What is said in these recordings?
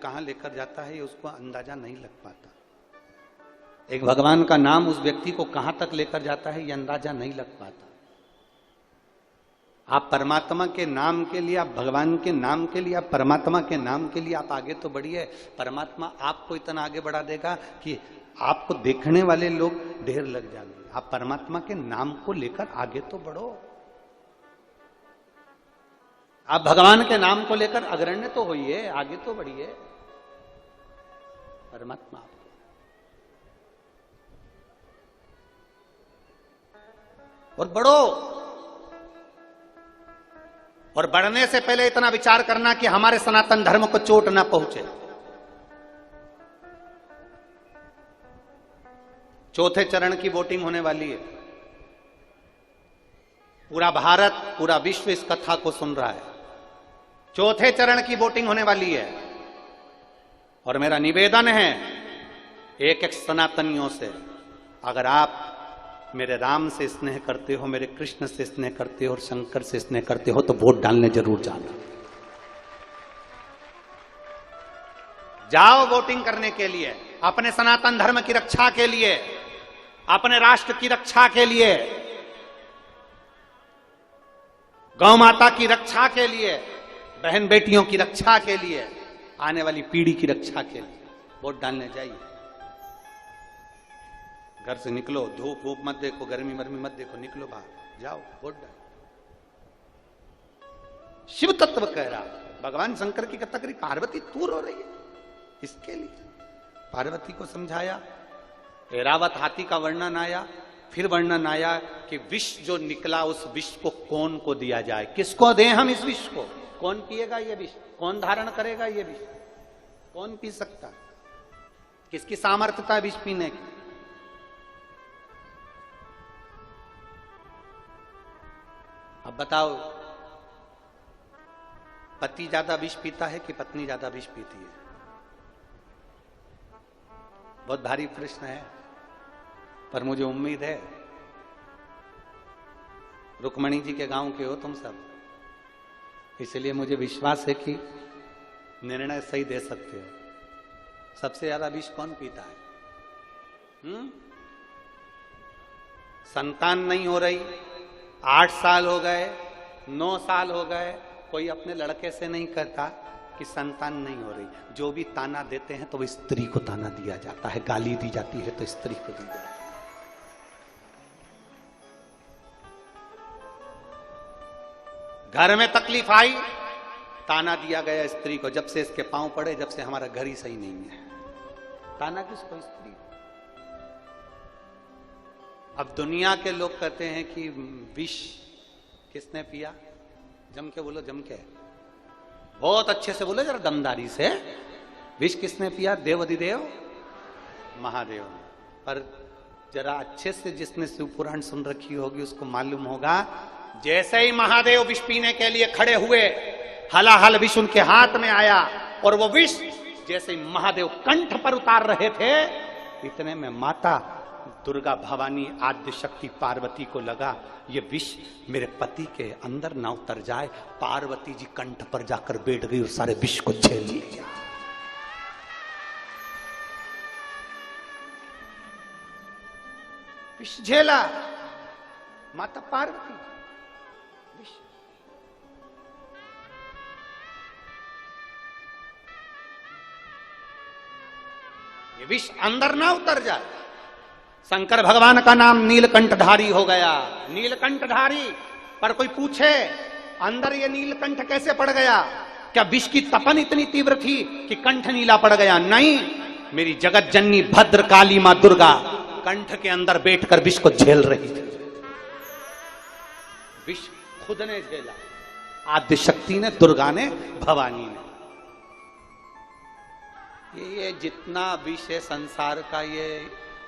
कहां लेकर जाता है ये उसको अंदाजा नहीं लग पाता। एक भगवान का नाम उस व्यक्ति को कहां तक लेकर जाता है ये अंदाजा नहीं लग पाता। आप परमात्मा के नाम के लिए, आप भगवान के नाम के लिए, आप परमात्मा के नाम के लिए आप आगे तो बढ़िए, परमात्मा आपको इतना आगे बढ़ा देगा कि आपको देखने वाले लोग ढेर लग जाएंगे। आप परमात्मा के नाम को लेकर आगे तो बढ़ो, आप भगवान के नाम को लेकर अग्रण्य तो होइए, आगे तो बढ़िए। परमात्मा और बढ़ो, और बढ़ने से पहले इतना विचार करना कि हमारे सनातन धर्म को चोट ना पहुंचे। चौथे चरण की वोटिंग होने वाली है। पूरा भारत, पूरा विश्व इस कथा को सुन रहा है। चौथे चरण की वोटिंग होने वाली है और मेरा निवेदन है एक एक सनातनियों से, अगर आप मेरे राम से स्नेह करते हो, मेरे कृष्ण से स्नेह करते हो और शंकर से स्नेह करते हो तो वोट डालने जरूर जाना। जाओ वोटिंग करने के लिए, अपने सनातन धर्म की रक्षा के लिए, अपने राष्ट्र की रक्षा के लिए, गौ माता की रक्षा के लिए, बहन बेटियों की रक्षा के लिए, आने वाली पीढ़ी की रक्षा के लिए वोट डालने जाइए। घर से निकलो, धूप वूप मत देखो, गर्मी मर्मी मत देखो, निकलो बाहर, जाओ वोट डालो। शिव तत्व कह रहा, भगवान शंकर की कथा करी, पार्वती दूर हो रही है, इसके लिए पार्वती को समझाया। ऐरावत हाथी का वर्णन आया, फिर वर्णन आया कि विष जो निकला उस विष को कौन को दिया जाए, किसको दें हम इस विष को, कौन पिएगा ये विष, कौन धारण करेगा ये विष, कौन पी सकता, किसकी सामर्थ्यता है विष पीने की। अब बताओ, पति ज्यादा विष पीता है कि पत्नी ज्यादा विष पीती है? बहुत भारी प्रश्न है, पर मुझे उम्मीद है रुक्मणी जी के गांव के हो तुम सब, इसलिए मुझे विश्वास है कि निर्णय सही दे सकते हो। सबसे ज्यादा विष कौन पीता है? संतान नहीं हो रही, 8 साल हो गए, 9 साल हो गए, कोई अपने लड़के से नहीं कहता कि संतान नहीं हो रही। जो भी ताना देते हैं तो वो स्त्री को ताना दिया जाता है, गाली दी जाती है तो स्त्री को दी जाती है। घर में तकलीफ आई, ताना दिया गया स्त्री को, जब से इसके पांव पड़े, जब से हमारा घर ही सही नहीं है। ताना किसको? स्त्री। अब दुनिया के लोग कहते हैं कि विष किसने पिया? जम के बोलो, जम के, बहुत अच्छे से बोलो, जरा दमदारी से। विष किसने पिया? देवाधिदेव महादेव। पर जरा अच्छे से जिसने शिव पुराण सुन रखी होगी उसको मालूम होगा, जैसे ही महादेव विष पीने के लिए खड़े हुए, हलाहल विष उनके हाथ में आया और वो विष जैसे ही महादेव कंठ पर उतार रहे थे, इतने में माता दुर्गा भवानी आद्य शक्ति पार्वती को लगा ये विष मेरे पति के अंदर ना उतर जाए। पार्वती जी कंठ पर जाकर बैठ गई और सारे विष को झेल लिया। विष झेला माता पार्वती। विष ये विष अंदर ना उतर जाए। शंकर भगवान का नाम नीलकंठधारी हो गया। नीलकंठधारी पर कोई पूछे अंदर ये नीलकंठ कैसे पड़ गया? क्या विष की तपन इतनी तीव्र थी कि कंठ नीला पड़ गया? नहीं, मेरी जगत जननी भद्र काली मां दुर्गा कंठ के अंदर बैठकर विष को झेल रही थी। विष खुद ने झेला, आद्य शक्ति ने, दुर्गा ने, भवानी ने। ये जितना विष है संसार का, ये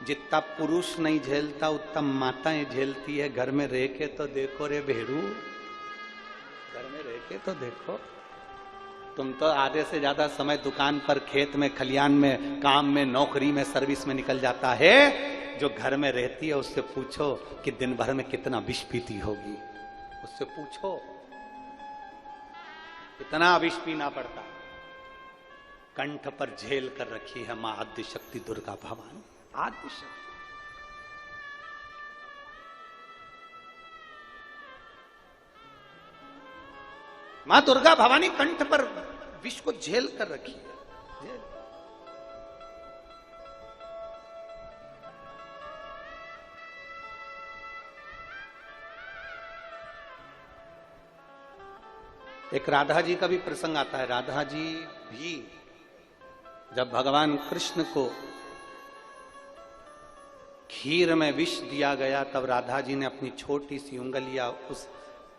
जितना पुरुष नहीं झेलता उतना माताएं झेलती है। घर में रह के तो देखो रे भेड़ू, घर में रह के तो देखो। तुम तो आधे से ज्यादा समय दुकान पर, खेत में, खलियान में, काम में, नौकरी में, सर्विस में निकल जाता है। जो घर में रहती है उससे पूछो कि दिन भर में कितना विष पीती होगी, उससे पूछो कितना विष पीना पड़ता। कंठ पर झेल कर रखी है मां आद्य शक्ति दुर्गा भवानी। आद्य शक्ति मां दुर्गा भवानी कंठ पर विष को झेल कर रखी है। एक राधा जी का भी प्रसंग आता है। राधा जी भी जब भगवान कृष्ण को खीर में विष दिया गया, तब राधा जी ने अपनी छोटी सी उंगलियां उस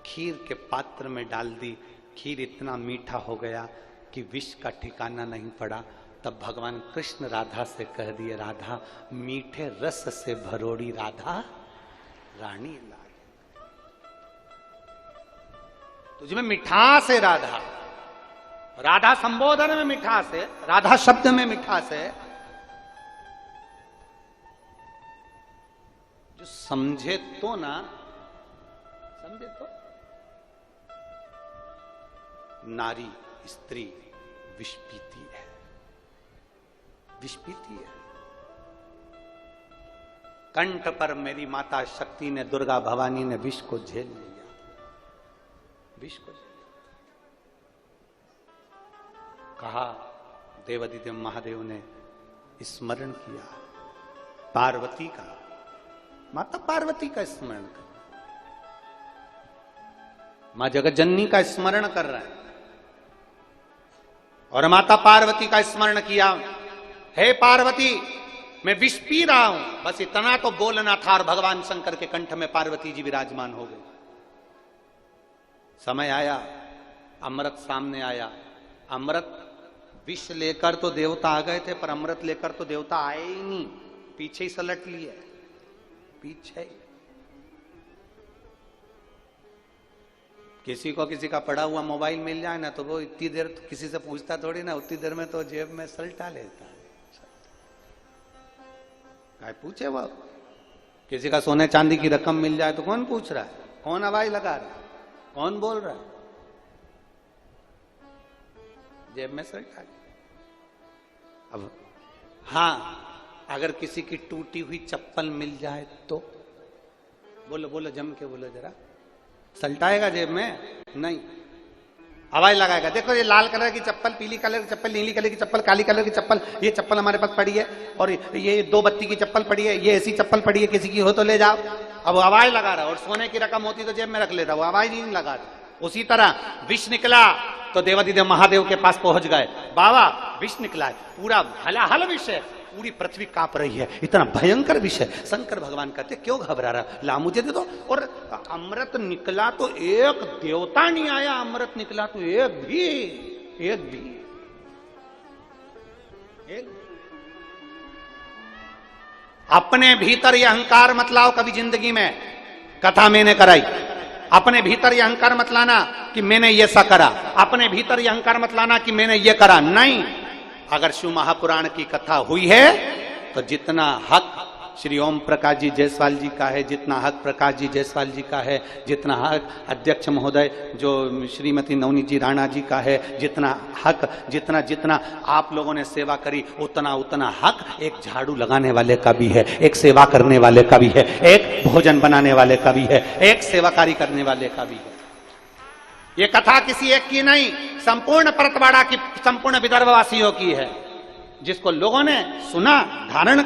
खीर के पात्र में डाल दी। खीर इतना मीठा हो गया कि विष का ठिकाना नहीं पड़ा। तब भगवान कृष्ण राधा से कह दिए, राधा मीठे रस से भरोड़ी राधा रानी लागे, तुझमें मिठास है राधा। राधा संबोधन में मिठास है, राधा शब्द में मिठास है। जो समझे तो ना, समझे तो नारी स्त्री विष पीती है, विष पीती है। कंठ पर मेरी माता शक्ति ने, दुर्गा भवानी ने विष को झेल लिया, विष को झेल कहा। देवादिदेव महादेव ने स्मरण किया पार्वती का, माता पार्वती का स्मरण कर, मां जगज्जननी का स्मरण कर रहा है और माता पार्वती का स्मरण किया। हे पार्वती, मैं विष पी रहा हूं, बस इतना तो बोलना था और भगवान शंकर के कंठ में पार्वती जी विराजमान हो गए। समय आया, अमृत सामने आया। अमृत, विष लेकर तो देवता आ गए थे, पर अमृत लेकर तो देवता आए ही नहीं, पीछे ही सलट लिए, पीछे ही। किसी को किसी का पड़ा हुआ मोबाइल मिल जाए ना, तो वो इतनी देर तो किसी से पूछता थोड़ी ना, उतनी देर में तो जेब में सलटा लेता है। क्या पूछे वो? किसी का सोने चांदी की रकम मिल जाए तो कौन पूछ रहा है, कौन आवाज लगा रहा है, कौन बोल रहा है? जेब में सलटा लिया। अब हाँ, अगर किसी की टूटी हुई चप्पल मिल जाए तो बोलो, बोलो जम के बोलो जरा, सलटाएगा जेब में? नहीं, आवाज लगाएगा। देखो ये लाल कलर की चप्पल, पीली कलर की चप्पल, नीली कलर की चप्पल, काली कलर की चप्पल, ये चप्पल हमारे पास पड़ी है, और ये 2 बत्ती की चप्पल पड़ी है, ये ऐसी चप्पल पड़ी है, किसी की हो तो ले जाओ। अब आवाज लगा रहा, और सोने की रकम होती तो जेब में रख ले रहा, वो आवाज नहीं लगा रहा। उसी तरह विष निकला तो देवादिदेव महादेव के पास पहुंच गए। बाबा विष निकला है, पूरा हलाहल विष है, पूरी पृथ्वी कांप रही है, इतना भयंकर विष है। शंकर भगवान कहते क्यों घबरा रहा, ला मुझे दे दो। और अमृत निकला तो एक देवता नहीं आया, अमृत निकला तो एक भी अपने भीतर ये अहंकार मत लाओ कभी जिंदगी में। कथा मैंने कराई, अपने भीतर ये अहंकार मत लाना कि मैंने ये सा करा, अपने भीतर ये अहंकार मत लाना कि मैंने ये करा। नहीं, अगर शिव महापुराण की कथा हुई है तो जितना हक श्री ओम प्रकाश जी जायसवाल जी का है, जितना हक प्रकाश जी जायसवाल जी का है, जितना हक अध्यक्ष महोदय जो श्रीमती नवनीत जी राणा जी का है, जितना हक, जितना आप लोगों ने सेवा करी, उतना हक एक झाड़ू लगाने वाले का भी है, एक सेवा करने वाले का भी है, एक भोजन बनाने वाले का भी है, एक सेवाकारी करने वाले का भी है। ये कथा किसी एक की नहीं, संपूर्ण परतवाड़ा की, संपूर्ण विदर्भवासियों की है, जिसको लोगों ने सुना, धारण